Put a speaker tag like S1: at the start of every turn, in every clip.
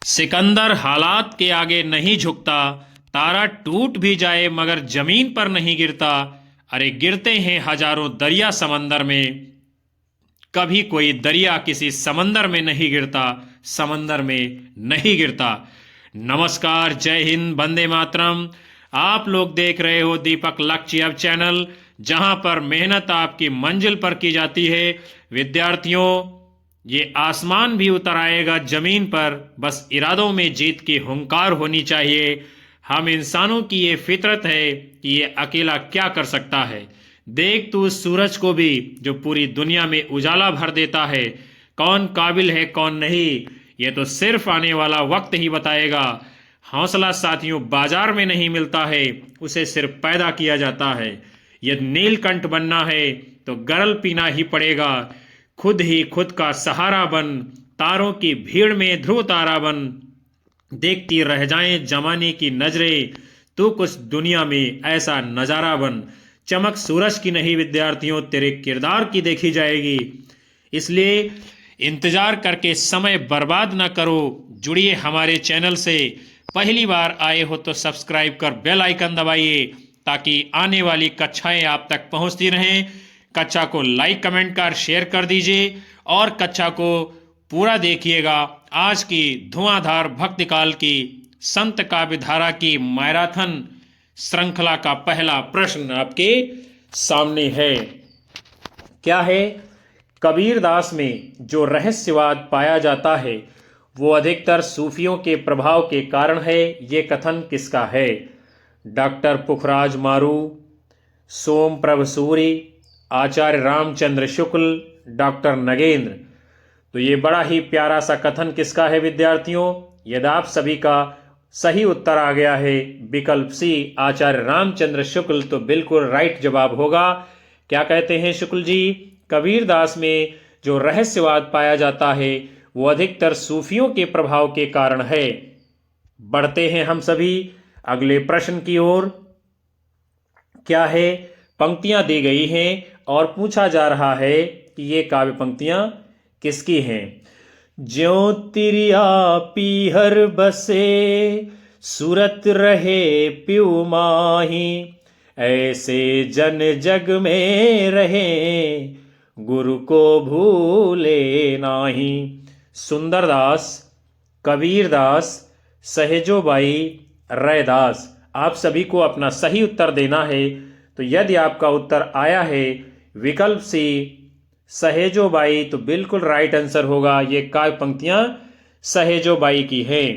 S1: सिकंदर हालात के आगे नहीं झुकता। तारा टूट भी जाए मगर जमीन पर नहीं गिरता। अरे गिरते हैं हजारों दरिया समंदर में, कभी कोई दरिया किसी समंदर में नहीं गिरता, समंदर में नहीं गिरता। नमस्कार, जय हिंद, वंदे मातरम। आप लोग देख रहे हो दीपक लक्ष्य चैनल, जहां पर मेहनत आपकी मंजिल पर की जाती है। विद्यार्थियों, ये आसमान भी उतर आएगा जमीन पर, बस इरादों में जीत की हुंकार होनी चाहिए। हम इंसानों की ये फितरत है कि ये अकेला क्या कर सकता है। देख तू उस सूरज को भी जो पूरी दुनिया में उजाला भर देता है। कौन काबिल है कौन नहीं, ये तो सिर्फ आने वाला वक्त ही बताएगा। हौसला साथियों बाजार में नहीं मिलता है, उसे सिर्फ पैदा किया जाता है। यदि नीलकंठ बनना है तो गरल पीना ही पड़ेगा। खुद ही खुद का सहारा बन, तारों की भीड़ में ध्रुव तारा बन। देखती रह जाएं जमाने की नजरें, तू कुछ दुनिया में ऐसा नजारा बन। चमक सूरज की नहीं विद्यार्थियों, तेरे किरदार की देखी जाएगी। इसलिए इंतजार करके समय बर्बाद ना करो, जुड़िए हमारे चैनल से। पहली बार आए हो तो सब्सक्राइब कर बेल आइकन दबाइए, ताकि आने वाली कक्षाएं आप तक पहुंचती रहें। कक्षा को लाइक कमेंट कर शेयर कर दीजिए और कक्षा को पूरा देखिएगा। आज की धुआंधार भक्ति काल की संत काव्य धारा की मैराथन श्रृंखला का पहला प्रश्न आपके सामने है। क्या है? कबीरदास में जो रहस्यवाद पाया जाता है वो अधिकतर सूफियों के प्रभाव के कारण है। ये कथन किसका है? डॉक्टर पुखराज मारू, सोम प्रभ सूरी, आचार्य रामचंद्र शुक्ल, डॉक्टर नगेंद्र। तो ये बड़ा ही प्यारा सा कथन किसका है विद्यार्थियों? यदि आप सभी का सही उत्तर आ गया है विकल्प सी, आचार्य रामचंद्र शुक्ल, तो बिल्कुल राइट जवाब होगा। क्या कहते हैं शुक्ल जी? कबीरदास में जो रहस्यवाद पाया जाता है वो अधिकतर सूफियों के प्रभाव के कारण है। बढ़ते हैं हम सभी अगले प्रश्न की ओर। क्या है? पंक्तियां दी गई हैं और पूछा जा रहा है कि ये काव्य पंक्तियां किसकी हैं। ज्यों तिरिया पीहर बसे, सूरत रहे पिउ माही, ऐसे जन जग में रहे, गुरु को भूले नाही। सुंदरदास, कबीरदास, सहेजोबाई, रैदास। आप सभी को अपना सही उत्तर देना है। तो यदि आपका उत्तर आया है विकल्प सी, सहेजोबाई, तो बिल्कुल राइट आंसर होगा। ये काव्य पंक्तियां सहेजोबाई की हैं।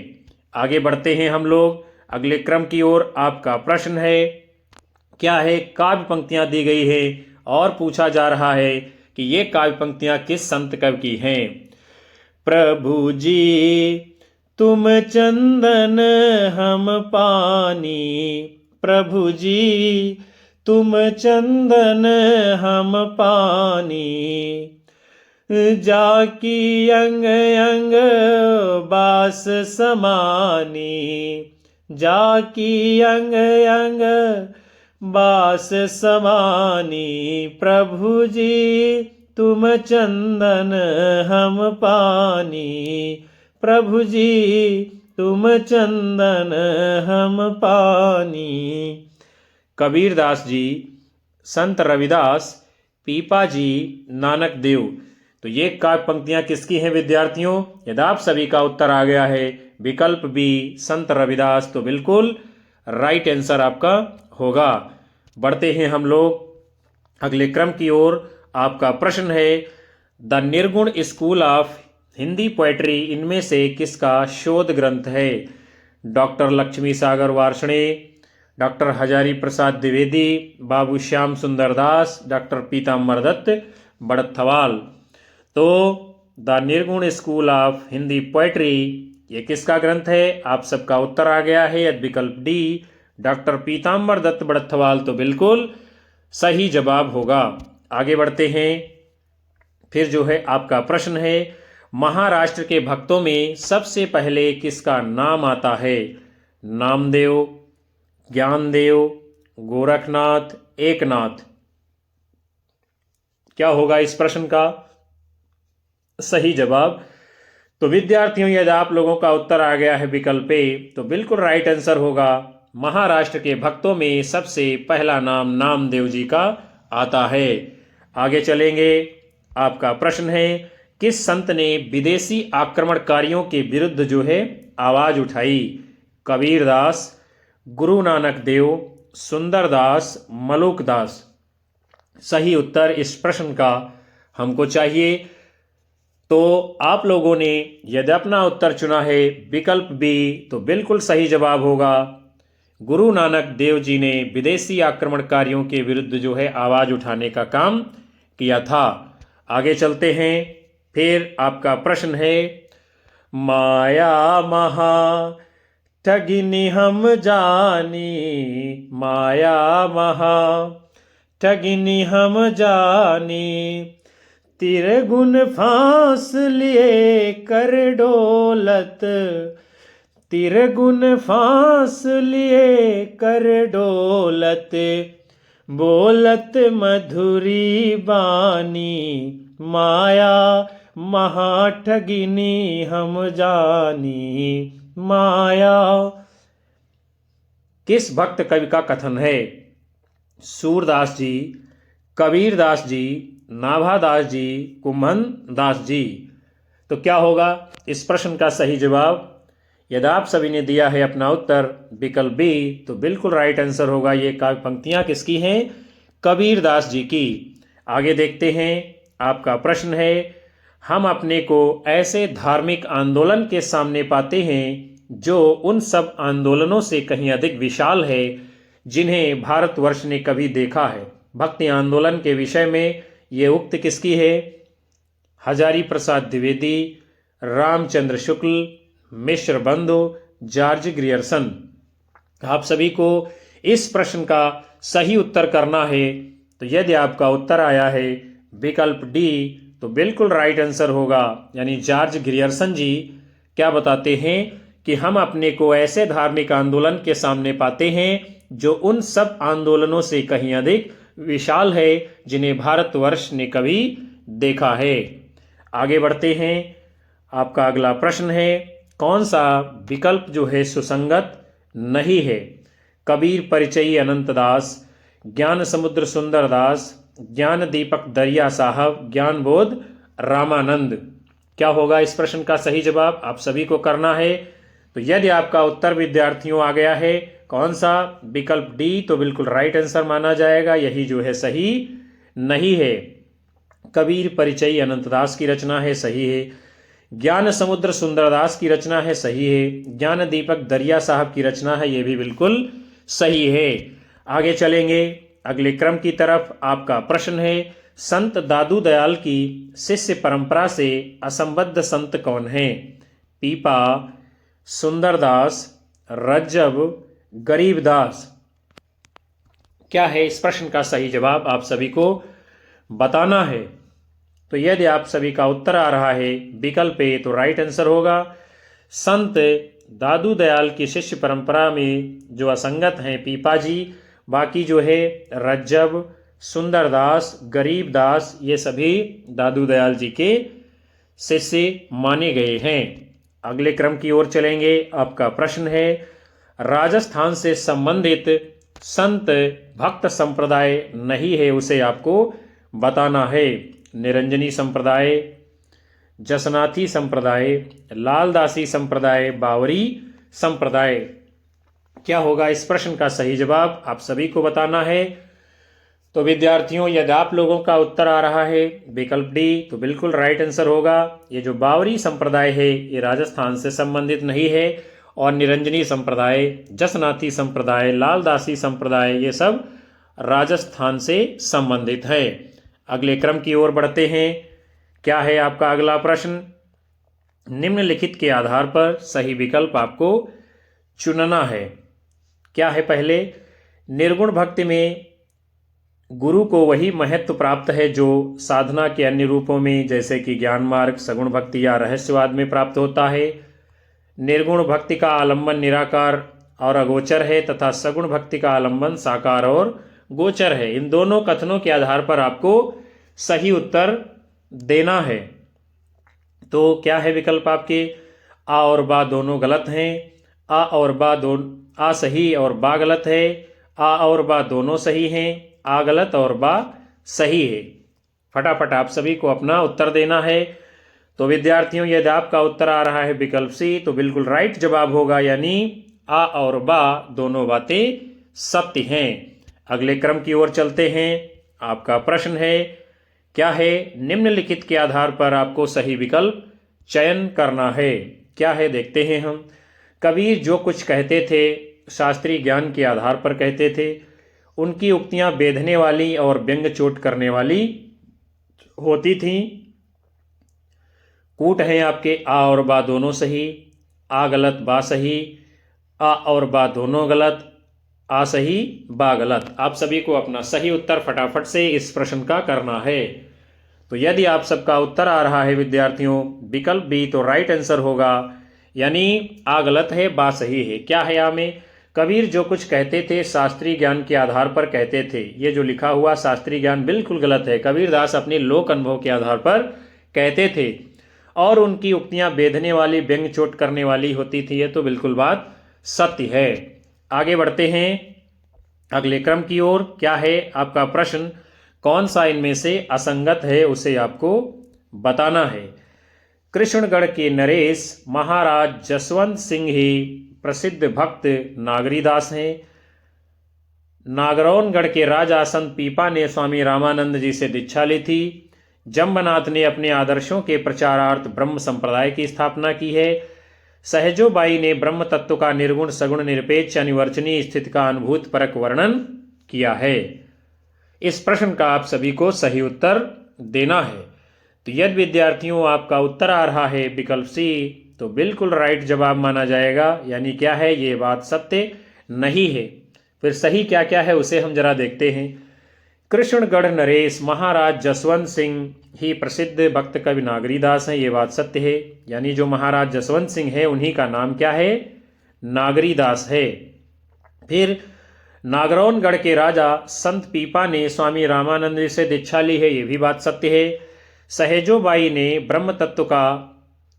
S1: आगे बढ़ते हैं हम लोग अगले क्रम की ओर। आपका प्रश्न है क्या है? काव्य पंक्तियां दी गई है और पूछा जा रहा है कि ये काव्य पंक्तियां किस संत कवि की हैं। प्रभु जी तुम चंदन हम पानी, प्रभु जी तुम चंदन हम पानी, जाकी अंग अंग बास समानी, जाकी अंग अंग बास समानी, प्रभु जी तुम चंदन हम पानी, प्रभु जी तुम चंदन हम पानी। कबीरदास जी, संत रविदास, पीपा जी, नानक देव। तो ये काव्य पंक्तियां किसकी हैं विद्यार्थियों? यदि आप सभी का उत्तर आ गया है विकल्प बी, संत रविदास, तो बिल्कुल राइट आंसर आपका होगा। बढ़ते हैं हम लोग अगले क्रम की ओर। आपका प्रश्न है द निर्गुण स्कूल ऑफ हिंदी पोएट्री इनमें से किसका शोध ग्रंथ है? डॉक्टर लक्ष्मी सागर वार्ष्णेय, डॉक्टर हजारी प्रसाद द्विवेदी, बाबू श्याम सुंदर दास, डॉक्टर पीताम्बर दत्त बड़थवाल। तो द निर्गुण स्कूल ऑफ हिंदी पोएट्री ये किसका ग्रंथ है? आप सबका उत्तर आ गया है विकल्प डी, डॉक्टर पीताम्बर दत्त बड़थवाल, तो बिल्कुल सही जवाब होगा। आगे बढ़ते हैं। फिर जो है आपका प्रश्न है महाराष्ट्र के भक्तों में सबसे पहले किसका नाम आता है? नामदेव, ज्ञानदेव, गोरखनाथ, एकनाथ। क्या होगा इस प्रश्न का सही जवाब? तो विद्यार्थियों, यदि आप लोगों का उत्तर आ गया है विकल्प ए, तो बिल्कुल राइट आंसर होगा। महाराष्ट्र के भक्तों में सबसे पहला नाम नामदेव जी का आता है। आगे चलेंगे। आपका प्रश्न है, किस संत ने विदेशी आक्रमणकारियों के विरुद्ध जो है आवाज उठाई? कबीरदास, गुरु नानक देव, सुंदरदास, मलुकदास। सही उत्तर इस प्रश्न का हमको चाहिए। तो आप लोगों ने यदि अपना उत्तर चुना है विकल्प बी, तो बिल्कुल सही जवाब होगा। गुरु नानक देव जी ने विदेशी आक्रमणकारियों के विरुद्ध जो है आवाज उठाने का काम किया था। आगे चलते हैं। फिर आपका प्रश्न है, माया महा ठगिनी हम जानी, माया महा ठगिनी हम जानी, तिरगुन फांस लिए कर डोलत, तिरगुन फांस लिए कर डोलत, बोलत मधुरी बानी, माया महा ठगिनी हम जानी, माया। किस भक्त कवि का कथन है? सूरदास जी, कबीरदास जी, नाभादास जी, कुम्भन दास जी। तो क्या होगा इस प्रश्न का सही जवाब? यदि आप सभी ने दिया है अपना उत्तर विकल्प बी, तो बिल्कुल राइट आंसर होगा। ये काव्य पंक्तियां किसकी हैं? कबीरदास जी की। आगे देखते हैं। आपका प्रश्न है, हम अपने को ऐसे धार्मिक आंदोलन के सामने पाते हैं जो उन सब आंदोलनों से कहीं अधिक विशाल है जिन्हें भारतवर्ष ने कभी देखा है। भक्ति आंदोलन के विषय में ये उक्त किसकी है? हजारी प्रसाद द्विवेदी, रामचंद्र शुक्ल, मिश्र बंधु, जॉर्ज ग्रियर्सन। आप सभी को इस प्रश्न का सही उत्तर करना है। तो यदि आपका उत्तर आया है विकल्प डी, तो बिल्कुल राइट आंसर होगा। यानी जॉर्ज ग्रियर्सन जी क्या बताते हैं कि हम अपने को ऐसे धार्मिक आंदोलन के सामने पाते हैं जो उन सब आंदोलनों से कहीं अधिक विशाल है जिन्हें भारतवर्ष ने कभी देखा है। आगे बढ़ते हैं। आपका अगला प्रश्न है, कौन सा विकल्प जो है सुसंगत नहीं है? कबीर परिचयी अनंतदास, ज्ञान समुद्र सुंदरदास, ज्ञान दीपक दरिया साहब, ज्ञान बोध रामानंद। क्या होगा इस प्रश्न का सही जवाब? आप सभी को करना है। तो यदि आपका उत्तर विद्यार्थियों आ गया है कौन सा? विकल्प डी, तो बिल्कुल राइट आंसर माना जाएगा। यही जो है सही नहीं है। कबीर परिचयी अनंतदास की रचना है, सही है। ज्ञान समुद्र सुंदरदास की रचना है, सही है। ज्ञान दीपक दरिया साहब की रचना है, यह भी बिल्कुल सही है। आगे चलेंगे अगले क्रम की तरफ। आपका प्रश्न है, संत दादू दयाल की शिष्य परंपरा से असंबद्ध संत कौन है? पीपा, सुंदरदास, रज्जब, गरीबदास। क्या है इस प्रश्न का सही जवाब? आप सभी को बताना है। तो यदि आप सभी का उत्तर आ रहा है विकल्प ए, तो राइट आंसर होगा। संत दादू दयाल की शिष्य परंपरा में जो असंगत हैं पीपा जी, बाकी जो है रज्जब, सुंदरदास, गरीबदास, ये सभी दादू दयाल जी के शिष्य माने गए हैं। अगले क्रम की ओर चलेंगे। आपका प्रश्न है, राजस्थान से संबंधित संत भक्त संप्रदाय नहीं है, उसे आपको बताना है। निरंजनी संप्रदाय, जसनाथी संप्रदाय, लालदासी संप्रदाय, बावरी संप्रदाय। क्या होगा इस प्रश्न का सही जवाब? आप सभी को बताना है। तो विद्यार्थियों, यदि आप लोगों का उत्तर आ रहा है विकल्प डी, तो बिल्कुल राइट आंसर होगा। ये जो बावरी संप्रदाय है ये राजस्थान से संबंधित नहीं है, और निरंजनी संप्रदाय, जसनाथी संप्रदाय, लालदासी संप्रदाय, ये सब राजस्थान से संबंधित है। अगले क्रम की ओर बढ़ते हैं। क्या है आपका अगला प्रश्न? निम्नलिखित के आधार पर सही विकल्प आपको चुनना है। क्या है? पहले, निर्गुण भक्ति में गुरु को वही महत्व प्राप्त है जो साधना के अन्य रूपों में जैसे कि ज्ञान मार्ग, सगुण भक्ति या रहस्यवाद में प्राप्त होता है। निर्गुण भक्ति का आलंबन निराकार और अगोचर है तथा सगुण भक्ति का आलंबन साकार और गोचर है। इन दोनों कथनों के आधार पर आपको सही उत्तर देना है। तो क्या है विकल्प आपके? आ और बा दोनों गलत हैं। आ और बा दोनों, आ सही और बा गलत है। आ और बा दोनों सही हैं। आ गलत और बा सही है। फटाफट आप सभी को अपना उत्तर देना है। तो विद्यार्थियों, यदि आपका उत्तर आ रहा है विकल्प सी, तो बिल्कुल राइट जवाब होगा, यानी आ और बा दोनों बातें सत्य हैं। अगले क्रम की ओर चलते हैं। आपका प्रश्न है, क्या है? निम्नलिखित के आधार पर आपको सही विकल्प चयन करना है। क्या है देखते हैं हम। कबीर जो कुछ कहते थे शास्त्रीय ज्ञान के आधार पर कहते थे। उनकी उक्तियां बेधने वाली और व्यंग चोट करने वाली होती थीं। कूट हैं आपके आ और बा दोनों सही, आ गलत बा सही, आ और बा दोनों गलत, आ सही बा गलत। आप सभी को अपना सही उत्तर फटाफट से इस प्रश्न का करना है। तो यदि आप सबका उत्तर आ रहा है विद्यार्थियों विकल्प बी, तो राइट आंसर होगा, यानी आ गलत है बा सही है। क्या है आ में? कबीर जो कुछ कहते थे शास्त्रीय ज्ञान के आधार पर कहते थे। ये जो लिखा हुआ शास्त्रीय ज्ञान बिल्कुल गलत है। कबीरदास अपने लोक अनुभव के आधार पर कहते थे और उनकी उक्तियां बेधने वाली व्यंग चोट करने वाली होती थी। ये तो बिल्कुल बात सत्य है। आगे बढ़ते हैं अगले क्रम की ओर। क्या है आपका प्रश्न? कौन सा इनमें से असंगत है उसे आपको बताना है। कृष्णगढ़ के नरेश महाराज जसवंत सिंह ही प्रसिद्ध भक्त नागरीदास हैं। नागरौनगढ़ के राजा संत पीपा ने स्वामी रामानंद जी से दीक्षा ली थी। जम्बनाथ ने अपने आदर्शों के प्रचारार्थ ब्रह्म संप्रदाय की स्थापना की है। सहजोबाई ने ब्रह्म तत्व का निर्गुण सगुण निरपेक्ष अनिवर्चनीय स्थिति का अनुभूत परक वर्णन किया है। इस प्रश्न का आप सभी को सही उत्तर देना है। तो यदि विद्यार्थियों आपका उत्तर आ रहा है विकल्प सी, तो बिल्कुल राइट जवाब माना जाएगा, यानी क्या है? ये बात सत्य नहीं है। फिर सही क्या क्या है उसे हम जरा देखते हैं। कृष्णगढ़ नरेश महाराज जसवंत सिंह ही प्रसिद्ध भक्त कवि नागरीदास हैं। ये बात सत्य है, यानी जो महाराज जसवंत सिंह है उन्हीं का नाम क्या है? नागरीदास है। फिर नागरौनगढ़ के राजा संत पीपा ने स्वामी रामानंद जी से दीक्षा ली है। ये भी बात सत्य है। सहजोबाई ने ब्रह्म तत्व का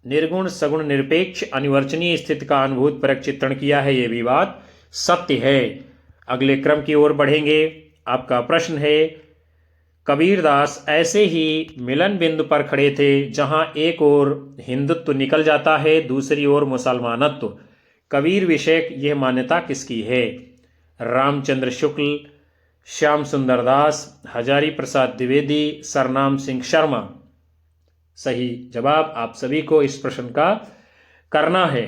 S1: निर्गुण सगुण निरपेक्ष अनिवर्चनीय स्थिति का अनुभूत परक चित्रण किया है। ये भी बात सत्य है। अगले क्रम की ओर बढ़ेंगे। आपका प्रश्न है, कबीरदास ऐसे ही मिलन बिंदु पर खड़े थे जहां एक ओर हिंदुत्व निकल जाता है, दूसरी ओर मुसलमानत्व। कबीर विषयक यह मान्यता किसकी है? रामचंद्र शुक्ल, श्याम सुंदर दास, हजारी प्रसाद द्विवेदी, सरनाम सिंह शर्मा। सही जवाब आप सभी को इस प्रश्न का करना है।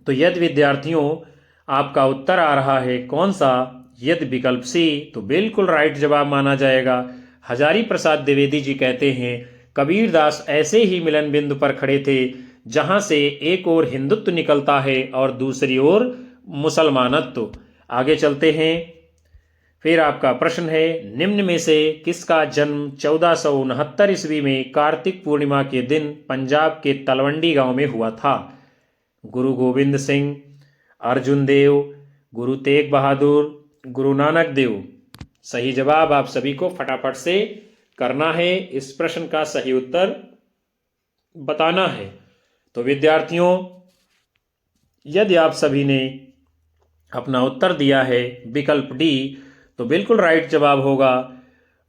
S1: तो यदि विद्यार्थियों आपका उत्तर आ रहा है कौन सा? यदि विकल्प सी, तो बिल्कुल राइट जवाब माना जाएगा। हजारी प्रसाद द्विवेदी जी कहते हैं कबीरदास ऐसे ही मिलन बिंदु पर खड़े थे जहां से एक ओर हिंदुत्व निकलता है और दूसरी ओर मुसलमानत्व। आगे चलते हैं। फिर आपका प्रश्न है, निम्न में से किसका जन्म 1469 ईस्वी में कार्तिक पूर्णिमा के दिन पंजाब के तलवंडी गांव में हुआ था? गुरु गोविंद सिंह, अर्जुन देव, गुरु तेग बहादुर, गुरु नानक देव। सही जवाब आप सभी को फटाफट से करना है। इस प्रश्न का सही उत्तर बताना है। तो विद्यार्थियों, यदि आप सभी ने अपना उत्तर दिया है विकल्प डी, तो बिल्कुल राइट जवाब होगा।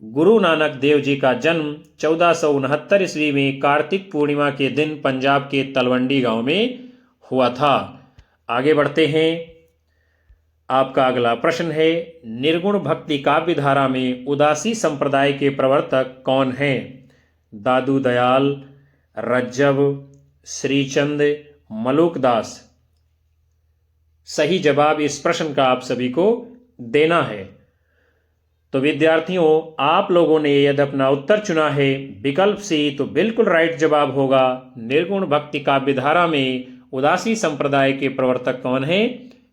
S1: गुरु नानक देव जी का जन्म 1469 ईस्वी में कार्तिक पूर्णिमा के दिन पंजाब के तलवंडी गांव में हुआ था। आगे बढ़ते हैं। आपका अगला प्रश्न है, निर्गुण भक्ति काव्य धारा में उदासी संप्रदाय के प्रवर्तक कौन हैं? दादू दयाल, रज्जब, श्रीचंद, मलुकदास। सही जवाब इस प्रश्न का आप सभी को देना है। तो विद्यार्थियों, आप लोगों ने यदि अपना उत्तर चुना है विकल्प सी, तो बिल्कुल राइट जवाब होगा। निर्गुण भक्ति काव्य धारा में उदासी संप्रदाय के प्रवर्तक कौन हैं?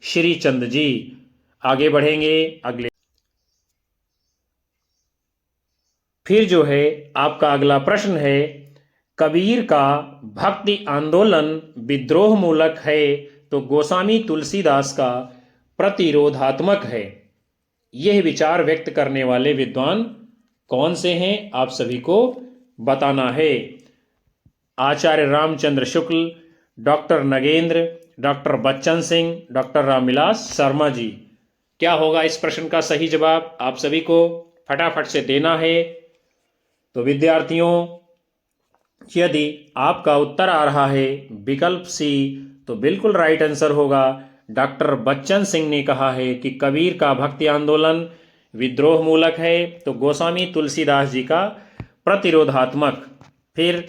S1: श्रीचंद जी। आगे बढ़ेंगे अगले। फिर जो है आपका अगला प्रश्न है, कबीर का भक्ति आंदोलन विद्रोह मूलक है तो गोस्वामी तुलसीदास का प्रतिरोधात्मक है। यह विचार व्यक्त करने वाले विद्वान कौन से हैं? आप सभी को बताना है। Acharya Ramchandra Shukla, doctor Nagendra, doctor Bachchan Singh, doctor Ramvilas Sharma ji. क्या होगा इस प्रश्न का सही जवाब? आप सभी को फटाफट से देना है। तो विद्यार्थियों, यदि आपका उत्तर आ रहा है विकल्प सी, तो बिल्कुल राइट आंसर होगा। डॉक्टर बच्चन सिंह ने कहा है कि कबीर का भक्ति आंदोलन विद्रोह मूलक है, तो गोस्वामी तुलसीदास जी का प्रतिरोधात्मक। फिर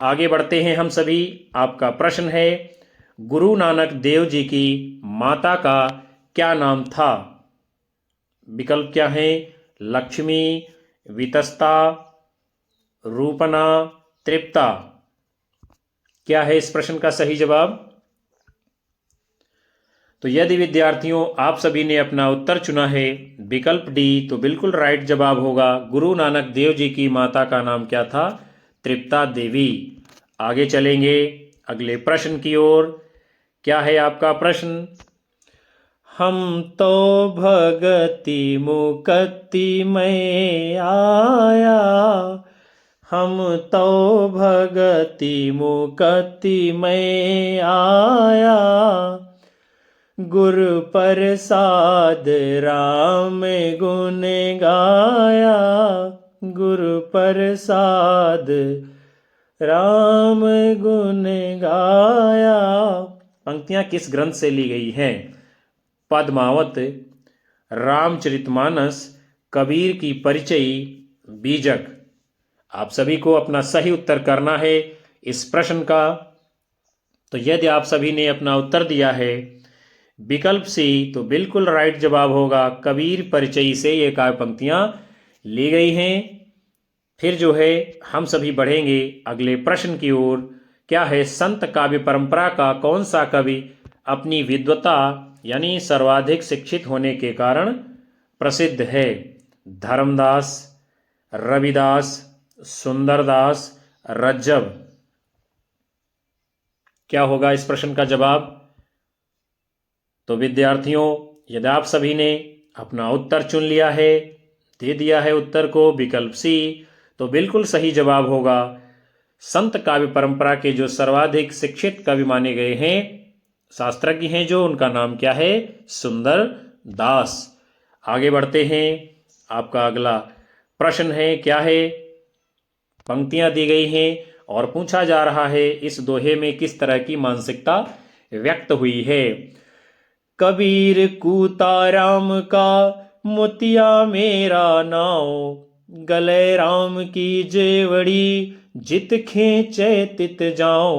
S1: आगे बढ़ते हैं हम सभी। आपका प्रश्न है, गुरु नानक देव जी की माता का क्या नाम था? विकल्प क्या है? लक्ष्मी, वितस्ता, रूपना, तृप्ता। क्या है इस प्रश्न का सही जवाब? तो यदि विद्यार्थियों आप सभी ने अपना उत्तर चुना है विकल्प डी, तो बिल्कुल राइट जवाब होगा। गुरु नानक देव जी की माता का नाम क्या था? तृप्ता देवी। आगे चलेंगे अगले प्रश्न की ओर। क्या है आपका प्रश्न? हम तो भगति मुक्ति में आया, हम तो भगति मुक्ति में आया, गुरु प्रसाद राम गुण गाया, गुरु प्रसाद राम गुण गाया। पंक्तियां किस ग्रंथ से ली गई हैं? पद्मावत, रामचरितमानस, कबीर की परिचयी, बीजक। आप सभी को अपना सही उत्तर करना है इस प्रश्न का। तो यदि आप सभी ने अपना उत्तर दिया है विकल्प सी, तो बिल्कुल राइट जवाब होगा। कबीर परिचयी से ये काव्य पंक्तियां ली गई हैं। फिर जो है हम सभी बढ़ेंगे अगले प्रश्न की ओर। क्या है? संत काव्य परंपरा का कौन सा कवि अपनी विद्वता यानी सर्वाधिक शिक्षित होने के कारण प्रसिद्ध है? धर्मदास, रविदास, सुंदरदास, रज्जब। क्या होगा इस प्रश्न का जवाब? तो विद्यार्थियों, यदि आप सभी ने अपना उत्तर चुन लिया है, दे दिया है उत्तर को विकल्प सी, तो बिल्कुल सही जवाब होगा। संत काव्य परंपरा के जो सर्वाधिक शिक्षित कवि माने गए हैं, शास्त्रज्ञ हैं जो, उनका नाम क्या है? सुंदर दास। आगे बढ़ते हैं। आपका अगला प्रश्न है, क्या है? पंक्तियां दी गई हैं और पूछा जा रहा है इस दोहे में किस तरह की मानसिकता व्यक्त हुई है। कबीर कूता राम का मोतिया मेरा नाव, गले राम की जेवड़ी जित खींचे तित जाओ।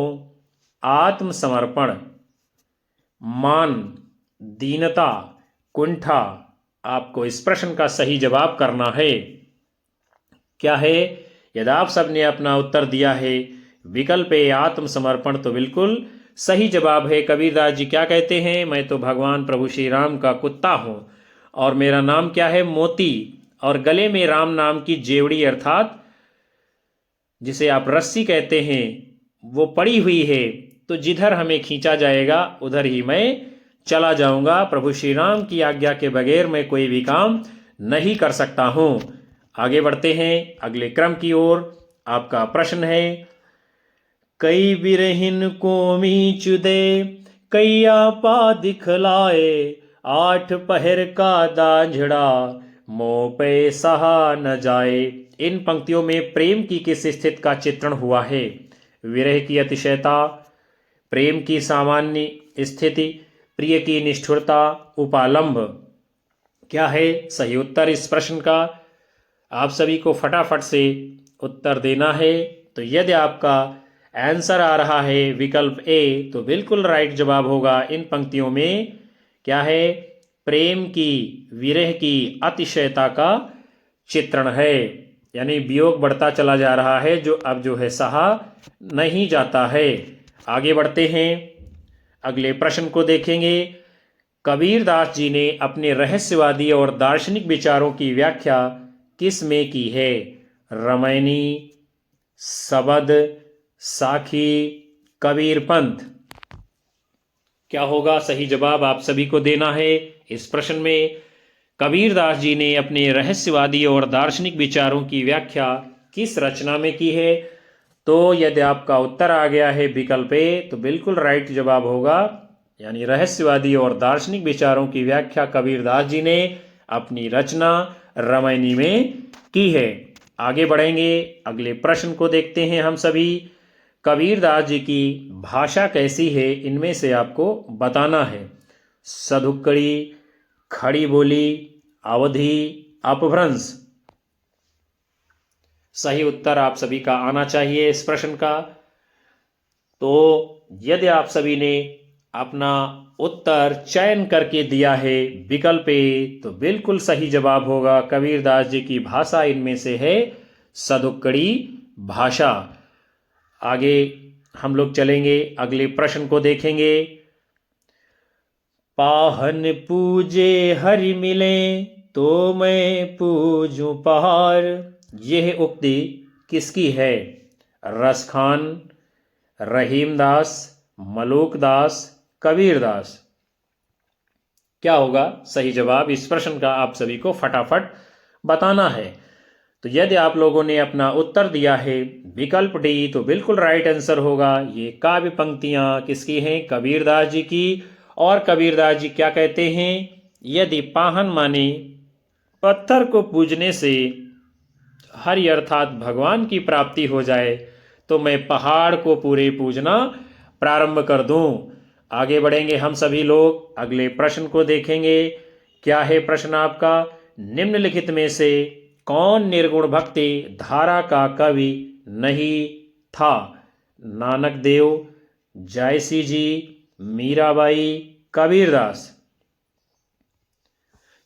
S1: आत्मसमर्पण, मान, दीनता, कुंठा। आपको इस प्रश्न का सही जवाब करना है। क्या है? यदि आप सबने अपना उत्तर दिया है विकल्प ए आत्मसमर्पण, तो बिल्कुल सही जवाब है। कबीरदास जी क्या कहते हैं? मैं तो भगवान प्रभु श्री राम का कुत्ता हूं और मेरा नाम क्या है? मोती, और गले में राम नाम की जेवड़ी अर्थात जिसे आप रस्सी कहते हैं वो पड़ी हुई है, तो जिधर हमें खींचा जाएगा उधर ही मैं चला जाऊंगा। प्रभु श्री राम की आज्ञा के बगैर मैं कोई भी काम नहीं कर सकता हूं। आगे बढ़ते हैं अगले क्रम की ओर। आपका प्रश्न है, कई बिरहिन को मीच दे, कई आपा दिखलाए, आठ पहर का दांझड़ा, मोह पे सहा न जाए। इन पंक्तियों में प्रेम की किस स्थिति का चित्रण हुआ है? विरह की अतिशयता, प्रेम की सामान्य स्थिति, प्रिय की निष्ठुरता, उपालंब। क्या है सही उत्तर इस प्रश्न का? आप सभी को फटाफट से उत्तर देना है। तो यदि आपका आंसर आ रहा है विकल्प ए, तो बिल्कुल राइट जवाब होगा। इन पंक्तियों में क्या है? प्रेम की, विरह की अतिशयता का चित्रण है, यानी वियोग बढ़ता चला जा रहा है जो अब जो है सहा नहीं जाता है। आगे बढ़ते हैं, अगले प्रश्न को देखेंगे। कबीरदास जी ने अपने रहस्यवादी और दार्शनिक विचारों की व्याख्या किस में की है? रामायणी, सबद, साखी, कबीर पंथ। क्या होगा सही जवाब? आप सभी को देना है। इस प्रश्न में कबीरदास जी ने अपने रहस्यवादी और दार्शनिक विचारों की व्याख्या किस रचना में की है? तो यदि आपका उत्तर आ गया है विकल्प ए तो बिल्कुल राइट जवाब होगा। यानी रहस्यवादी और दार्शनिक विचारों की व्याख्या कबीरदास जी ने अपनी रचना रामायणी में की है। आगे बढ़ेंगे, अगले प्रश्न को देखते हैं हम सभी। कबीरदास जी की भाषा कैसी है, इनमें से आपको बताना है। सधुक्कड़ी, खड़ी बोली, अवधी, अपभ्रंश। सही उत्तर आप सभी का आना चाहिए इस प्रश्न का। तो यदि आप सभी ने अपना उत्तर चयन करके दिया है विकल्प ए तो बिल्कुल सही जवाब होगा। कबीरदास जी की भाषा इनमें से है सधुक्कड़ी भाषा। आगे हम लोग चलेंगे, अगले प्रश्न को देखेंगे। पाहन पूजे हरि मिले तो मैं पूजूं पहाड़। यह उक्ति किसकी है? रसखान, रहीमदास, मलूकदास, कबीरदास। क्या होगा सही जवाब? इस प्रश्न का आप सभी को फटाफट बताना है। तो यदि आप लोगों ने अपना उत्तर दिया है विकल्प डी तो बिल्कुल राइट आंसर होगा। ये काव्य पंक्तियां किसकी हैं? कबीरदास जी की। और कबीरदास जी क्या कहते हैं? यदि पाहन माने पत्थर को पूजने से हरि अर्थात भगवान की प्राप्ति हो जाए तो मैं पहाड़ को पूरे पूजना प्रारंभ कर दूं। आगे बढ़ेंगे हम सभी लोग, अगले प्रश्न को देखेंगे। क्या है प्रश्न आपका? निम्नलिखित में से कौन निर्गुण भक्ति धारा का कवि नहीं था? नानक देव, जायसी जी, मीराबाई, कबीरदास।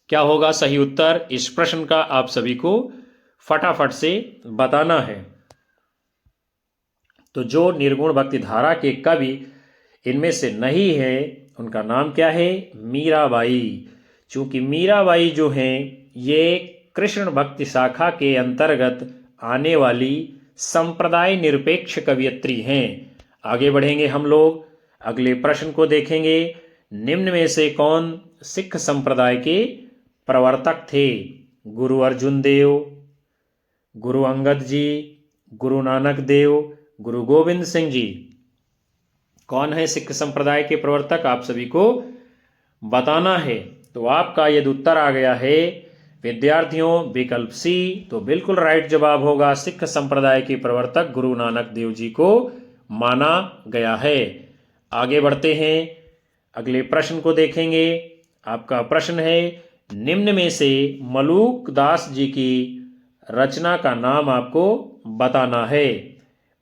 S1: क्या होगा सही उत्तर? इस प्रश्न का आप सभी को फटाफट से बताना है। तो जो निर्गुण भक्ति धारा के कवि इनमें से नहीं है उनका नाम क्या है? मीराबाई। चूंकि मीराबाई जो हैं ये कृष्ण भक्ति शाखा के अंतर्गत आने वाली संप्रदाय निरपेक्ष कवियत्री हैं। आगे बढ़ेंगे हम लोग, अगले प्रश्न को देखेंगे। निम्न में से कौन सिख संप्रदाय के प्रवर्तक थे? गुरु अर्जुन देव, गुरु अंगद जी, गुरु नानक देव, गुरु गोविंद सिंह जी। कौन है सिख संप्रदाय के प्रवर्तक? आप सभी को बताना है। तो आपका यदि उत्तर आ गया है विद्यार्थियों विकल्प सी तो बिल्कुल राइट जवाब होगा। सिख संप्रदाय के प्रवर्तक गुरु नानक देव जी को माना गया है। आगे बढ़ते हैं, अगले प्रश्न को देखेंगे। आपका प्रश्न है निम्न में से मलूक दास जी की रचना का नाम आपको बताना है।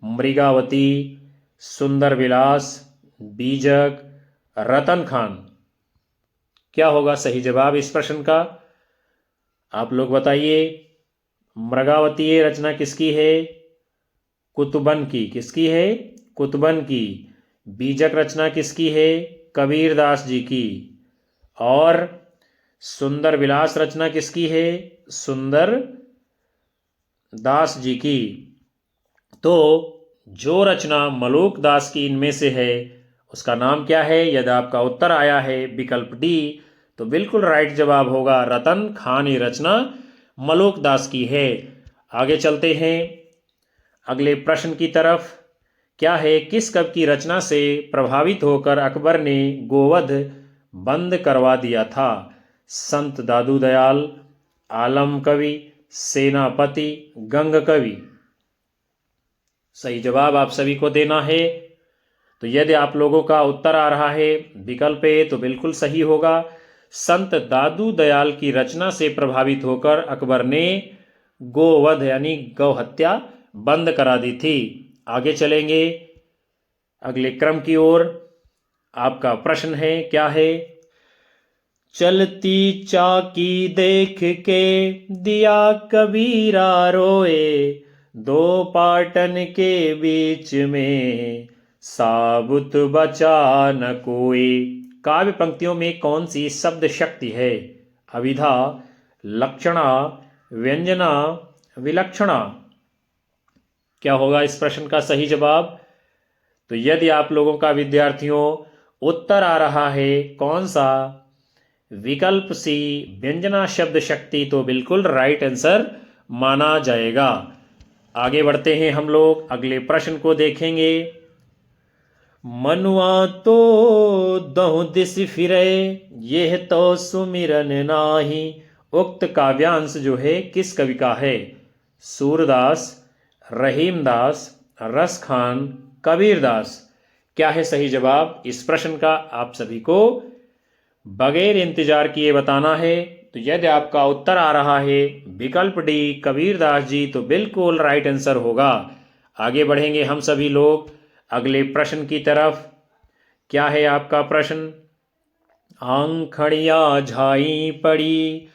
S1: मृगावती, सुंदर विलास, बीजक, रतन खान। क्या होगा सही जवाब इस प्रश्न का? आप लोग बताइए। मृगावती रचना किसकी है? कुतुबन की। किसकी है? कुतुबन की। बीजक रचना किसकी है? कबीरदास जी की। और सुंदर विलास रचना किसकी है? सुंदर दास जी की। तो जो रचना मलूक दास की इनमें से है उसका नाम क्या है? यदि आपका उत्तर आया है विकल्प डी तो बिल्कुल राइट जवाब होगा। रतन खान ये रचना मलूक दास की है। आगे चलते हैं अगले प्रश्न की तरफ। क्या है? किस कवि की रचना से प्रभावित होकर अकबर ने गोवध बंद करवा दिया था? संत दादू दयाल, आलम कवि, सेनापति, गंग कवि। सही जवाब आप सभी को देना है। तो यदि आप लोगों का उत्तर आ रहा है विकल्प ए तो बिल्कुल सही होगा। संत दादू दयाल की रचना से प्रभावित होकर अकबर ने गोवध यानी गौ हत्या बंद करा दी थी। आगे चलेंगे अगले क्रम की ओर। आपका प्रश्न है, क्या है? चलती चाकी देख के दिया कबीरा रोए, दो पाटन के बीच में साबुत बचा न कोई। काव्य पंक्तियों में कौन सी शब्द शक्ति है? अभिधा, लक्षणा, व्यंजना, विलक्षणा। क्या होगा इस प्रश्न का सही जवाब? तो यदि आप लोगों का विद्यार्थियों उत्तर आ रहा है कौन सा? विकल्प सी व्यंजना शब्द शक्ति तो बिल्कुल राइट आंसर माना जाएगा। आगे बढ़ते हैं हम लोग, अगले प्रश्न को देखेंगे। मनुआ तो दहु दिस फिरे, यह तो सुमिरन नाही। उक्त काव्यांश जो है किस कवि का है? सूरदास, रहीमदास, रसखान, कबीरदास। क्या है सही जवाब इस प्रश्न का? आप सभी को बगैर इंतजार किए बताना है। तो यदि आपका उत्तर आ रहा है विकल्प डी कबीरदास जी, तो बिल्कुल राइट आंसर होगा। आगे बढ़ेंगे हम सभी लोग अगले प्रश्न की तरफ। क्या है आपका प्रश्न? आंखड़िया झाई पड़ी,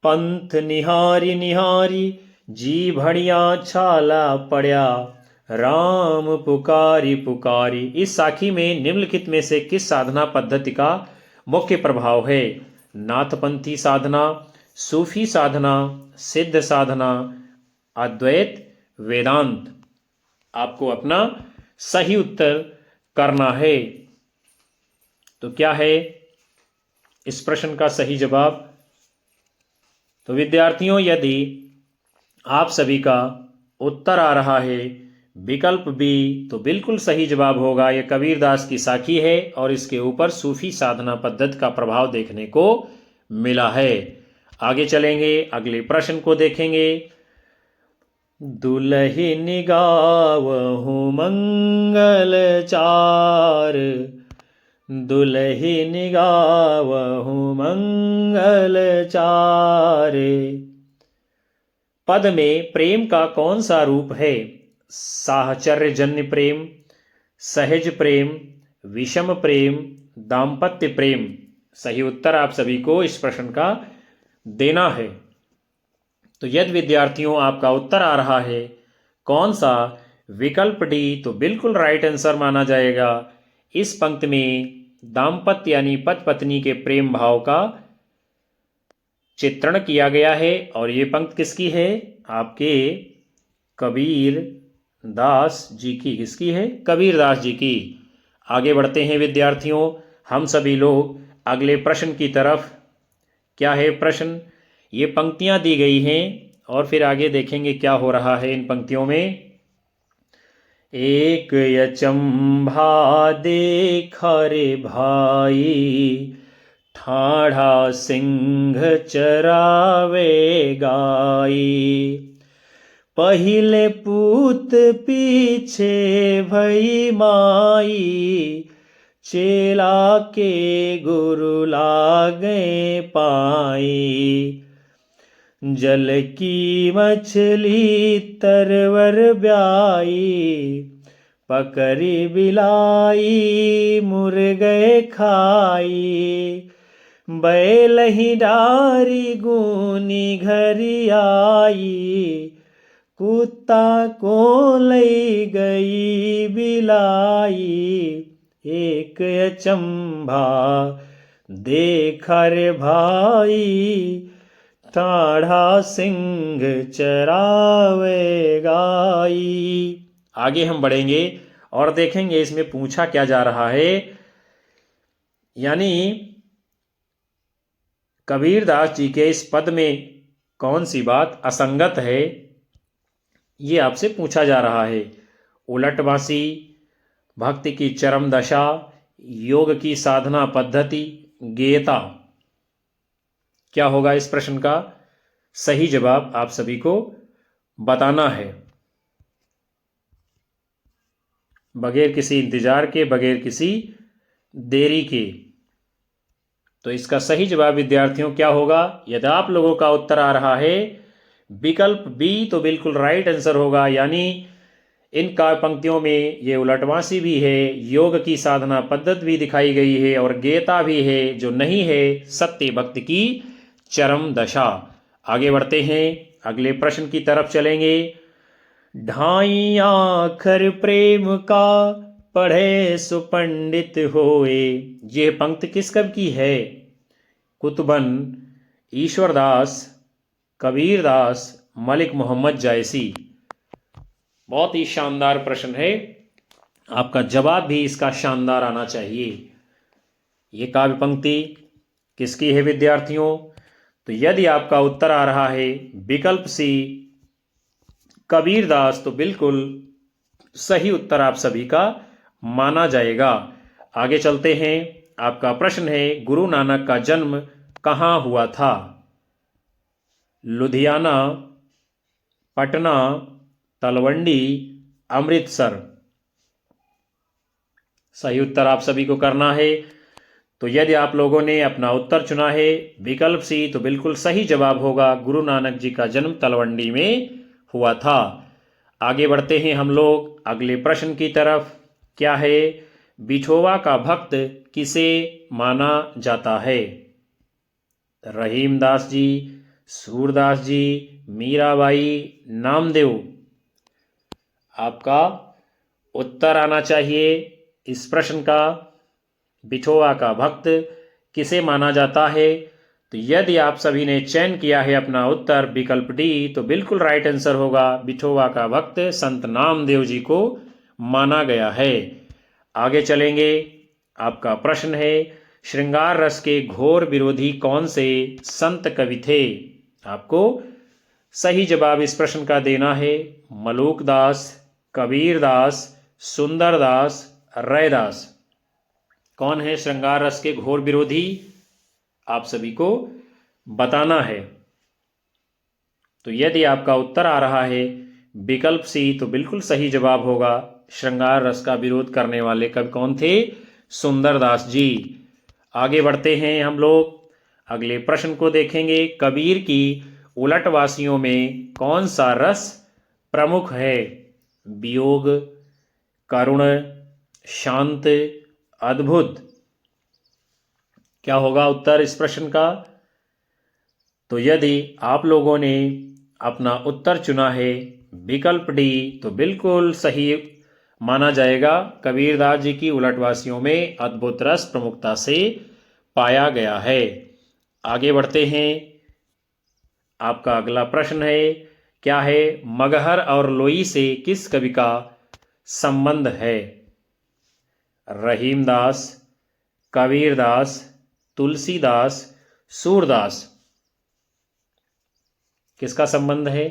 S1: पंथ निहारी निहारी, जी भड़िया छाला पड़या, राम पुकारी पुकारी। इस साखी में निम्नलिखित में से किस साधना पद्धति का मुख्य प्रभाव है? नाथपंथी साधना, सूफी साधना, सिद्ध साधना, अद्वैत, वेदांत। आपको अपना सही उत्तर करना है। तो क्या है इस प्रश्न का सही जवाब? तो विद्यार्थियों, यदि आप सभी का उत्तर आ रहा है विकल्प बी, तो बिल्कुल सही जवाब होगा। यह कबीरदास की साखी है और इसके ऊपर सूफी साधना पद्धति का प्रभाव देखने को मिला है। आगे चलेंगे, अगले प्रश्न को देखेंगे। दुलहिन गावहु मंगल चार, दुलहिन गावहु मंगल चारे। पद में प्रेम का कौन सा रूप है? साहचर्यजन्य प्रेम, सहज प्रेम, विषम प्रेम, दाम्पत्य प्रेम। सही उत्तर आप सभी को इस प्रश्न का देना है। तो यदि विद्यार्थियों आपका उत्तर आ रहा है कौन सा? विकल्प डी, तो बिल्कुल राइट आंसर माना जाएगा। इस पंक्ति में दाम्पत्य यानी पति पत्नी के प्रेम भाव का चित्रण किया गया है। और ये पंक्ति किसकी है? आपके कबीर दास जी की। किसकी है? कबीरदास जी की। आगे बढ़ते हैं विद्यार्थियों हम सभी लोग अगले प्रश्न की तरफ। क्या है प्रश्न? ये पंक्तियां दी गई हैं और फिर आगे देखेंगे क्या हो रहा है इन पंक्तियों में। एक यचंभा देखा रे भाई, ठाढ़ा सिंह चरावे गाई। पहिले पूत पीछे भई माई, चेला के गुरु लागे पाई। जल की मछली तरवर ब्याई, पकड़ी बिलाई मुर्गे खाई। बैल ही डारी गूनी घरी आई, कुत्ता को लई गई बिलाई। एक अचंभा देखा रे भाई, ठाढ़ा सिंह चरावे गाई। आगे हम बढ़ेंगे और देखेंगे इसमें पूछा क्या जा रहा है। यानी कबीरदास जी के इस पद में कौन सी बात असंगत है, ये आपसे पूछा जा रहा है। उलटवासी, भक्ति की चरम दशा, योग की साधना पद्धति, गेयता। क्या होगा इस प्रश्न का सही जवाब? आप सभी को बताना है बगैर किसी इंतजार के, बगैर किसी देरी के। तो इसका सही जवाब विद्यार्थियों क्या होगा? यदि आप लोगों का उत्तर आ रहा है विकल्प बी, तो बिल्कुल राइट आंसर होगा। यानी इन पंक्तियों में ये उलटवासी भी है, योग की साधना पद्धति भी दिखाई गई है और गेयता भी है, जो नहीं है सत्य भक्ति की चरम दशा। आगे बढ़ते हैं, अगले प्रश्न की तरफ चलेंगे। ढाई आखर प्रेम का, पढ़े सुपंडित होए। ये पंक्ति किस कवि की है? कुतुबन, ईश्वरदास, कबीरदास, मलिक मोहम्मद जायसी। बहुत ही शानदार प्रश्न है, आपका जवाब भी इसका शानदार आना चाहिए। ये काव्य पंक्ति किसकी है विद्यार्थियों? तो यदि आपका उत्तर आ रहा है विकल्प सी, कबीरदास तो बिल्कुल सही उत्तर आप सभी का माना जाएगा। आगे चलते हैं। आपका प्रश्न है, गुरु नानक का जन्म कहाँ हुआ था? लुधियाना, पटना, तलवंडी, अमृतसर। सही उत्तर आप सभी को करना है। तो यदि आप लोगों ने अपना उत्तर चुना है विकल्प सी, तो बिल्कुल सही जवाब होगा, गुरु नानक जी का जन्म तलवंडी में हुआ था। आगे बढ़ते हैं हम लोग अगले प्रश्न की तरफ। क्या है? विठोबा का भक्त किसे माना जाता है? रहीमदास जी, सूरदास जी, मीराबाई, नामदेव। आपका उत्तर आना चाहिए इस प्रश्न का। विठोबा का भक्त किसे माना जाता है? तो यदि आप सभी ने चयन किया है अपना उत्तर विकल्प डी, तो बिल्कुल राइट आंसर होगा, विठोबा का भक्त संत नामदेव जी को माना गया है। आगे चलेंगे। आपका प्रश्न है, श्रृंगार रस के घोर विरोधी कौन से संत कवि थे? आपको सही जवाब इस प्रश्न का देना है। मलूकदास, कबीरदास, सुंदरदास, रैदास। कौन है श्रृंगार रस के घोर विरोधी? आप सभी को बताना है। तो यदि आपका उत्तर आ रहा है विकल्प सी, तो बिल्कुल सही जवाब होगा, श्रृंगार रस का विरोध करने वाले कवि कौन थे? सुंदरदास जी। आगे बढ़ते हैं हम लोग अगले प्रश्न को देखेंगे। कबीर की उलटवासियों में कौन सा रस प्रमुख है? वियोग, करुण, शांत, अद्भुत। क्या होगा उत्तर इस प्रश्न का? तो यदि आप लोगों ने अपना उत्तर चुना है विकल्प डी, तो बिल्कुल सही माना जाएगा, कबीरदास जी की उलटवासियों में अद्भुत रस प्रमुखता से पाया गया है। आगे बढ़ते हैं। आपका अगला प्रश्न है, क्या है? मगहर और लोई से किस कवि का संबंध है? रहीमदास, कबीरदास, तुलसीदास, सूरदास। किसका संबंध है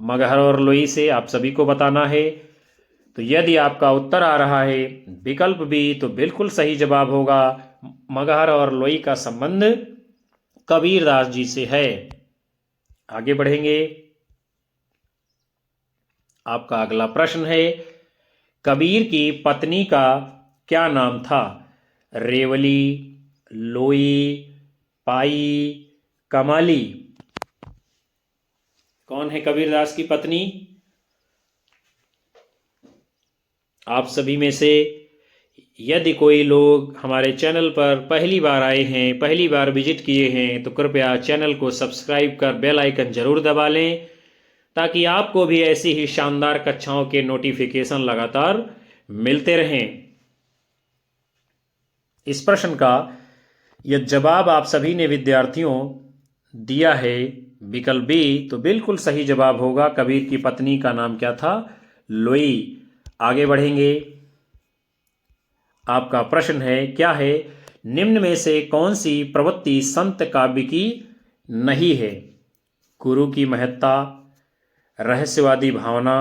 S1: मगहर और लोई से? आप सभी को बताना है। तो यदि आपका उत्तर आ रहा है विकल्प बी, तो बिल्कुल सही जवाब होगा, मगहर और लोई का संबंध कबीरदास जी से है। आगे बढ़ेंगे। आपका अगला प्रश्न है, कबीर की पत्नी का क्या नाम था? रेवली, लोई, पाई, कमाली। कौन है कबीरदास की पत्नी? आप सभी में से यदि कोई लोग हमारे चैनल पर पहली बार आए हैं, पहली बार विजिट किए हैं, तो कृपया चैनल को सब्सक्राइब कर बेल आइकन जरूर दबा लें, ताकि आपको भी ऐसी ही शानदार कक्षाओं के नोटिफिकेशन लगातार मिलते रहें। इस प्रश्न का यह जवाब आप सभी ने विद्यार्थियों दिया है विकल्प बी, तो बिल्कुल सही जवाब होगा, कबीर की पत्नी का नाम क्या था? लोई। आगे बढ़ेंगे। आपका प्रश्न है, क्या है? निम्न में से कौन सी प्रवृत्ति संत काव्य की नहीं है? गुरु की महत्ता, रहस्यवादी भावना,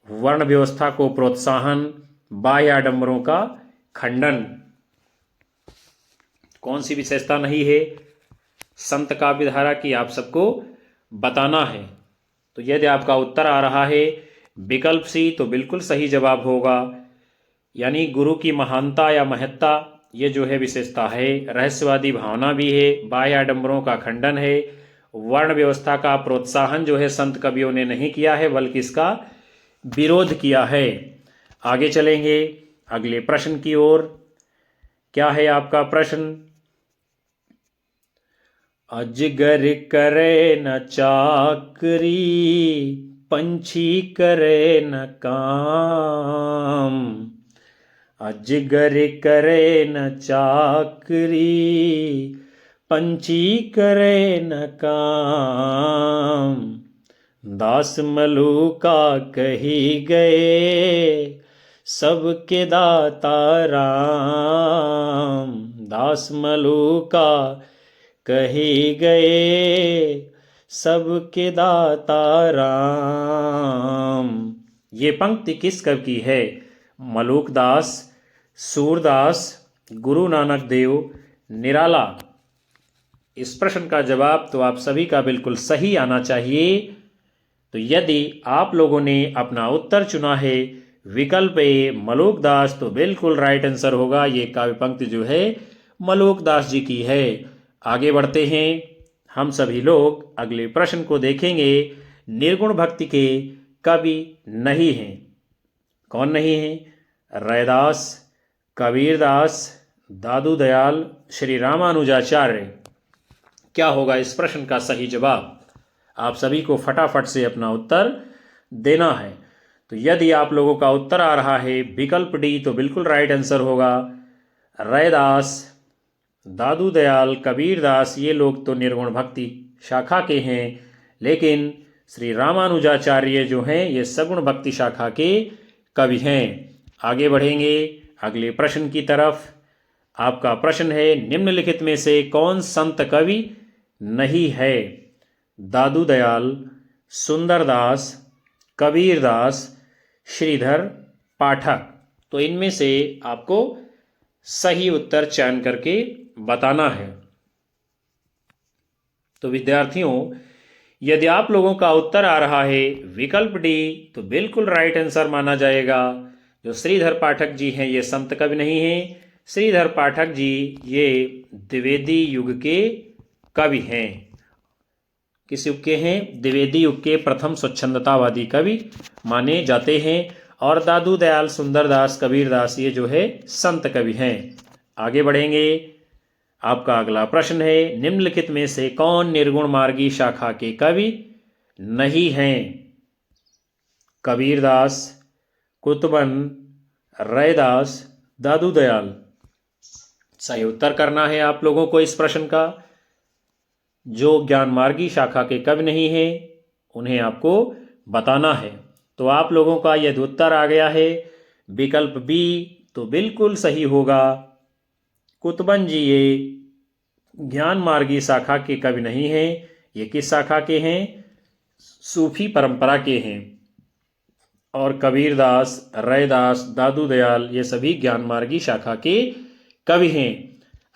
S1: वर्ण व्यवस्था को प्रोत्साहन, बाह्य आडंबरों का खंडन। कौन सी विशेषता नहीं है संत काव्य धारा की? आप सबको बताना है। तो यदि आपका उत्तर आ रहा है विकल्प सी, तो बिल्कुल सही जवाब होगा, यानी गुरु की महानता या महत्ता, ये जो है विशेषता है। रहस्यवादी भावना भी है, बाह्य आडंबरों का खंडन है, वर्ण व्यवस्था का प्रोत्साहन जो है संत कवियों ने नहीं किया है, बल्कि इसका विरोध किया है। आगे चलेंगे अगले प्रश्न की ओर। क्या है आपका प्रश्न? अजगर करे न चाकरी, पंछी करे न काम। अजगर करे न चाकरी, पंछी करे न काम। दास मलूका कही गए, सबके दाता राम। दास मलूका कही गए, सबके दाता राम। ये पंक्ति किस कवि की है? मलूकदास, सूरदास, गुरु नानक देव, निराला। इस प्रश्न का जवाब तो आप सभी का बिल्कुल सही आना चाहिए। तो यदि आप लोगों ने अपना उत्तर चुना है विकल्प ए मलूकदास, तो बिल्कुल राइट आंसर होगा। ये काव्य पंक्ति जो है मलूकदास जी की है। आगे बढ़ते हैं, हम सभी लोग अगले प्रश्न को देखेंगे। निर्गुण भक्ति के कवि नहीं हैं। कौन नहीं है? रैदास, कबीरदास, दादू दयाल, श्री रामानुजाचार्य। क्या होगा इस प्रश्न का सही जवाब? आप सभी को फटाफट से अपना उत्तर देना है। तो यदि आप लोगों का उत्तर आ रहा है विकल्प डी, तो बिल्कुल राइट आंसर होगा। रैदास, दादू दयाल, कबीरदास ये लोग तो निर्गुण भक्ति शाखा के हैं, लेकिन श्री रामानुजाचार्य जो हैं ये सगुण भक्ति शाखा के कवि हैं। आगे बढ़ेंगे अगले प्रश्न की तरफ। आपका प्रश्न है निम्नलिखित में से कौन संत कवि नहीं है? दादू दयाल, सुंदरदास, कबीरदास, श्रीधर पाठक। तो इनमें से आपको सही उत्तर चयन करके बताना है। तो विद्यार्थियों, यदि आप लोगों का उत्तर आ रहा है विकल्प डी, तो बिल्कुल राइट आंसर माना जाएगा। जो श्रीधर पाठक जी हैं ये संत कवि नहीं हैं। श्रीधर पाठक जी ये द्विवेदी युग के कवि हैं। किस युग के हैं? द्विवेदी युग के प्रथम स्वच्छंदतावादी कवि माने जाते हैं। और दादू दयाल, सुंदरदास, कबीरदास ये जो है संत कवि हैं। आगे बढ़ेंगे, आपका अगला प्रश्न है निम्नलिखित में से कौन निर्गुण मार्गी शाखा के कवि नहीं हैं? कबीरदास, कुतुबन, रैदास, दादू दयाल। सही उत्तर करना है आप लोगों को इस प्रश्न का। जो ज्ञान मार्गी शाखा के कवि नहीं हैं उन्हें आपको बताना है। तो आप लोगों का यदि उत्तर आ गया है विकल्प बी, तो बिल्कुल सही होगा। कुतुबन जी ये ज्ञान मार्गी शाखा के कवि नहीं हैं। ये किस शाखा के हैं? सूफी परंपरा के हैं। और कबीरदास, रैदास, दादू दयाल ये सभी ज्ञान मार्गी शाखा के कवि हैं।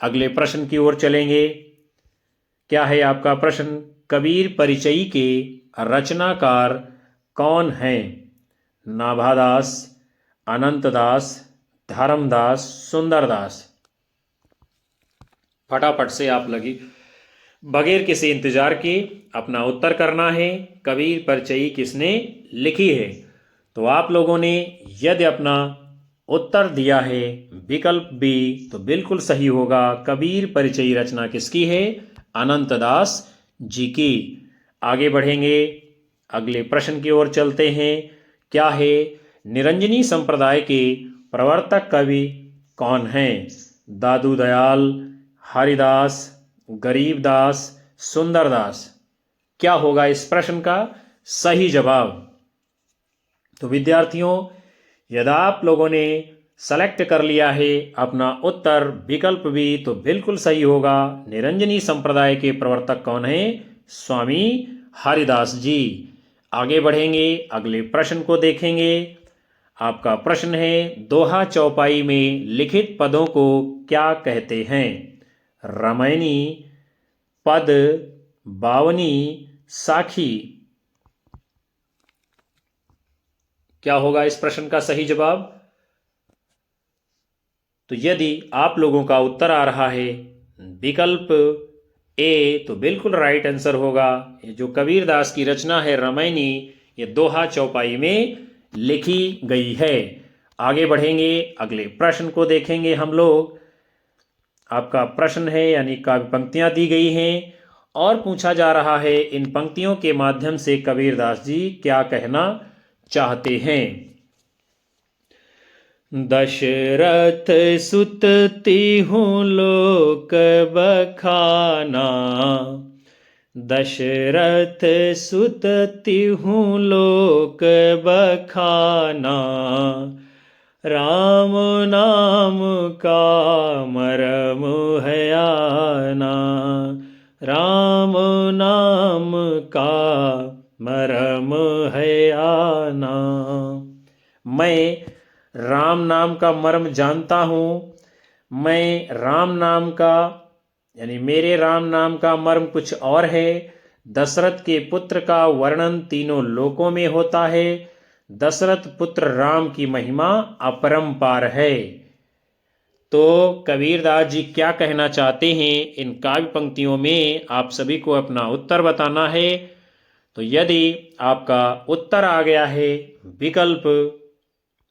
S1: अगले प्रश्न की ओर चलेंगे। क्या है आपका प्रश्न? कबीर परिचयी के रचनाकार कौन हैं? नाभादास, अनंतदास, धर्मदास, सुंदरदास। फटाफट से आप लगी बगैर किसी इंतजार के अपना उत्तर करना है। कबीर परिचयी किसने लिखी है? तो आप लोगों ने यदि अपना उत्तर दिया है विकल्प बी, तो बिल्कुल सही होगा। कबीर परिचयी रचना किसकी है? अनंतदास जी की। आगे बढ़ेंगे, अगले प्रश्न की ओर चलते हैं। क्या है? निरंजनी संप्रदाय के प्रवर्तक कवि कौन हैं? दादू दयाल, हरिदास, गरीबदास, सुंदरदास। क्या होगा इस प्रश्न का सही जवाब? तो विद्यार्थियों, यदि आप लोगों ने सेलेक्ट कर लिया है अपना उत्तर विकल्प बी, तो बिल्कुल सही होगा। निरंजनी संप्रदाय के प्रवर्तक कौन हैं? स्वामी हरिदास जी। आगे बढ़ेंगे, अगले प्रश्न को देखेंगे। आपका प्रश्न है दोहा चौपाई में लिखित पदों को क्या कहते हैं? रमैनी, पद, बावनी, साखी। क्या होगा इस प्रश्न का सही जवाब? तो यदि आप लोगों का उत्तर आ रहा है विकल्प ए, तो बिल्कुल राइट आंसर होगा। ये जो कबीरदास की रचना है रमैनी, ये दोहा चौपाई में लिखी गई है। आगे बढ़ेंगे, अगले प्रश्न को देखेंगे हम लोग। आपका प्रश्न है यानी काव्य पंक्तियां दी गई हैं और पूछा जा रहा है इन पंक्तियों के माध्यम से कबीरदास जी क्या कहना चाहते हैं। दशरथ सुत तिहु लोक बखाना, दशरथ सुत तिहु लोक बखाना, राम नाम का मरम है आना, राम नाम का मरम है आना। मैं राम नाम का मर्म जानता हूँ। मैं राम नाम का यानी मेरे राम नाम का मर्म कुछ और है। दशरथ के पुत्र का वर्णन तीनों लोकों में होता है। दशरथ पुत्र राम की महिमा अपरंपार है। तो कबीरदास जी क्या कहना चाहते हैं इन काव्य पंक्तियों में, आप सभी को अपना उत्तर बताना है। तो यदि आपका उत्तर आ गया है विकल्प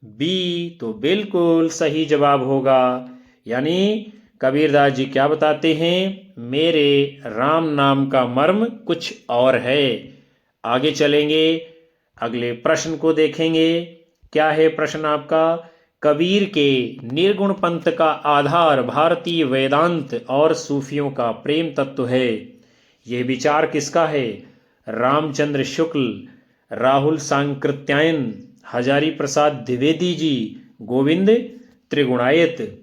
S1: बी, तो बिल्कुल सही जवाब होगा। यानी कबीरदास जी क्या बताते हैं, मेरे राम नाम का मर्म कुछ और है। आगे चलेंगे, अगले प्रश्न को देखेंगे। क्या है प्रश्न आपका, कबीर के निर्गुण पंथ का आधार भारतीय वेदांत और सूफियों का प्रेम तत्व है। यह विचार किसका है, रामचंद्र शुक्ल, राहुल सांकृत्यायन, हजारी प्रसाद द्विवेदी जी, गोविंद त्रिगुणायत।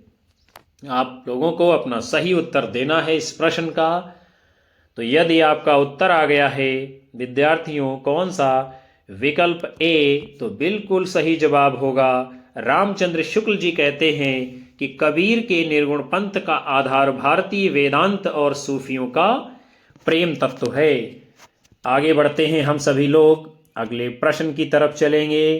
S1: आप लोगों को अपना सही उत्तर देना है इस प्रश्न का। तो यदि आपका उत्तर आ गया है विद्यार्थियों कौन सा, विकल्प ए, तो बिल्कुल सही जवाब होगा। रामचंद्र शुक्ल जी कहते हैं कि कबीर के निर्गुण पंथ का आधार भारतीय वेदांत और सूफियों का प्रेम तत्व है। आगे बढ़ते हैं हम सभी लोग, अगले प्रश्न की तरफ चलेंगे।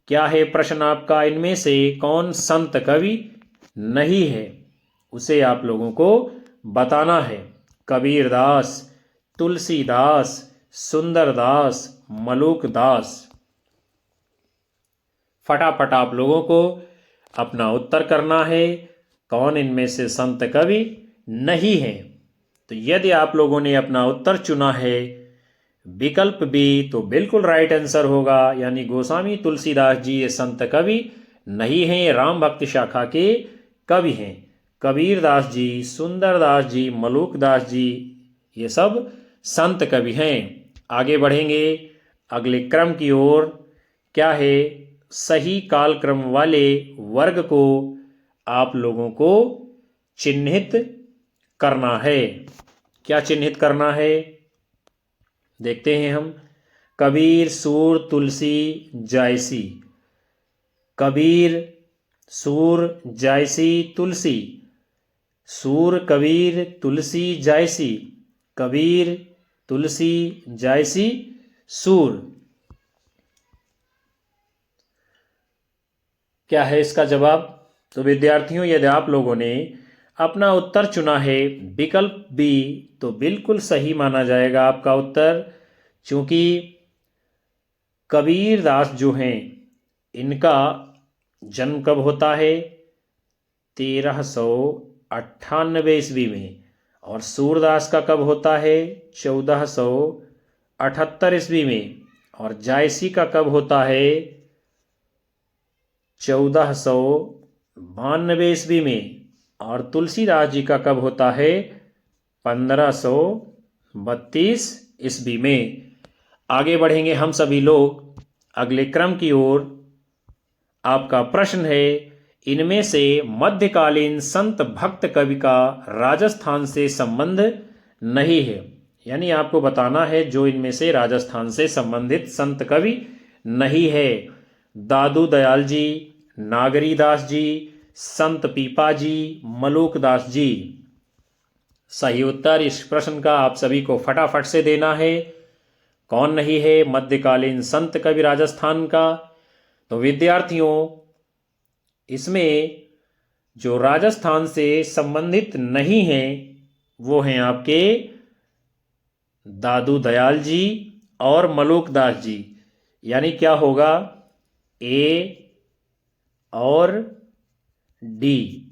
S1: क्या है प्रश्न आपका, इनमें से कौन संत कवि नहीं है, उसे आप लोगों को बताना है। कबीरदास, तुलसीदास, सुंदरदास, मलूकदास। फटाफट आप लोगों को अपना उत्तर करना है, कौन इनमें से संत कवि नहीं है। तो यदि आप लोगों ने अपना उत्तर चुना है विकल्प बी, तो बिल्कुल राइट आंसर होगा। यानी गोस्वामी तुलसीदास जी ये संत कवि नहीं हैं, ये राम भक्त शाखा के कवि हैं। कबीरदास जी, सुंदरदास जी, मलूकदास जी ये सब संत कवि हैं। आगे बढ़ेंगे अगले क्रम की ओर। क्या है, सही कालक्रम वाले वर्ग को आप लोगों को चिन्हित करना है। क्या चिन्हित करना है, देखते हैं हम। कबीर, सूर, तुलसी, जायसी। कबीर, सूर, जायसी, तुलसी। सूर, कबीर, तुलसी, जायसी। कबीर, तुलसी, जायसी, सूर। क्या है इसका जवाब। तो विद्यार्थियों यदि आप लोगों ने अपना उत्तर चुना है विकल्प बी, तो बिल्कुल सही माना जाएगा आपका उत्तर। क्योंकि कबीरदास जो हैं इनका जन्म कब होता है, 1398 ईस्वी में। और सूरदास का कब होता है, 1478 ईस्वी में। और जायसी का कब होता है, 1492 ईस्वी में। और तुलसीदास जी का कब होता है, 1532 ईस्वी में। आगे बढ़ेंगे हम सभी लोग अगले क्रम की ओर। आपका प्रश्न है, इनमें से मध्यकालीन संत भक्त कवि का राजस्थान से संबंध नहीं है। यानी आपको बताना है जो इनमें से राजस्थान से संबंधित संत कवि नहीं है। दादू दयाल जी, नागरीदास जी, संत पीपा जी, मलूकदास जी। सही उत्तर इस प्रश्न का आप सभी को फटाफट से देना है। कौन नहीं है मध्यकालीन संत कवि राजस्थान का। तो विद्यार्थियों इसमें जो राजस्थान से संबंधित नहीं हैं वो हैं आपके दादू दयाल जी और मलूकदास जी। यानी क्या होगा, ए और डी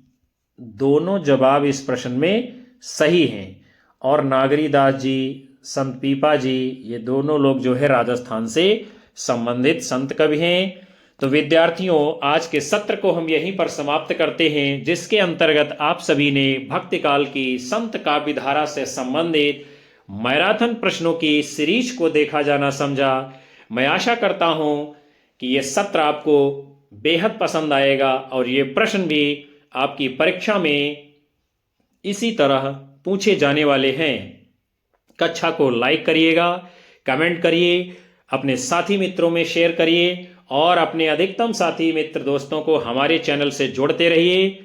S1: दोनों जवाब इस प्रश्न में सही हैं। और नागरीदास जी, संत पीपा जी ये दोनों लोग जो है राजस्थान से संबंधित संत कवि हैं। तो विद्यार्थियों आज के सत्र को हम यहीं पर समाप्त करते हैं, जिसके अंतर्गत आप सभी ने भक्ति काल की संत काव्य धारा से संबंधित मैराथन प्रश्नों की सीरीज को देखा जाना समझा। मैं आशा करता हूं कि यह सत्र आपको बेहद पसंद आएगा और ये प्रश्न भी आपकी परीक्षा में इसी तरह पूछे जाने वाले हैं। कक्षा को लाइक करिएगा, कमेंट करिए, अपने साथी मित्रों में शेयर करिए और अपने अधिकतम साथी मित्र दोस्तों को हमारे चैनल से जोड़ते रहिए।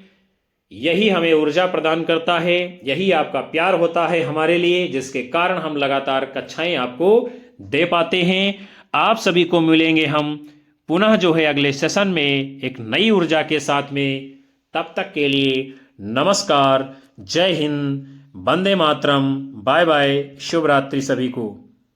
S1: यही हमें ऊर्जा प्रदान करता है, यही आपका प्यार होता है हमारे लिए, जिसके कारण हम लगातार कक्षाएं आपको दे पाते हैं। आप सभी को मिलेंगे हम पुनः जो है अगले सेशन में एक नई ऊर्जा के साथ में। तब तक के लिए नमस्कार, जय हिंद, वंदे मातरम, बाय बाय, शुभ रात्रि सभी को।